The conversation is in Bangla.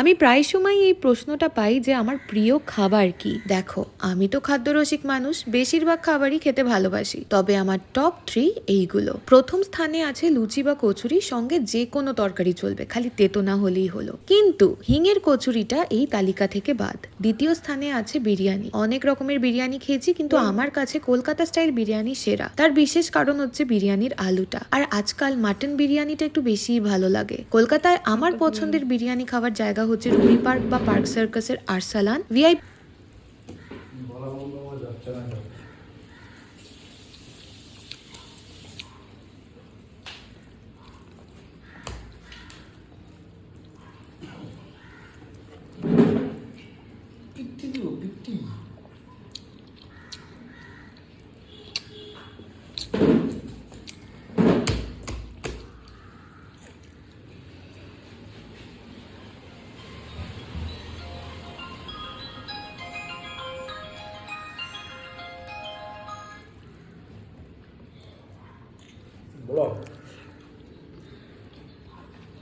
আমি প্রায় সময় এই প্রশ্নটা পাই যে আমার প্রিয় খাবার কি। দেখো, আমি তো খাদ্যরসিক মানুষ, বেশিরভাগ খাবারই খেতে ভালোবাসি, তবে আমার টপ 3 এইগুলো। প্রথম স্থানে আছে লুচি বা কচুরি, সঙ্গে যে কোনো তরকারি চলবে, খালি তেতো না হলেই হলো। কিন্তু হিঙের কচুরিটা এই তালিকা থেকে বাদ। দ্বিতীয় স্থানে আছে বিরিয়ানি। অনেক রকমের বিরিয়ানি খেয়েছি, কিন্তু আমার কাছে কলকাতা স্টাইল বিরিয়ানি সেরা। তার বিশেষ কারণ হচ্ছে বিরিয়ানির আলুটা, আর আজকাল মাটন বিরিয়ানিটা একটু বেশিই ভালো লাগে। কলকাতায় আমার পছন্দের বিরিয়ানি খাওয়ার জায়গা হচ্ছে রুবি পার্ক বা পার্ক সার্কাসের আরসালান ভিআইপি। বলো।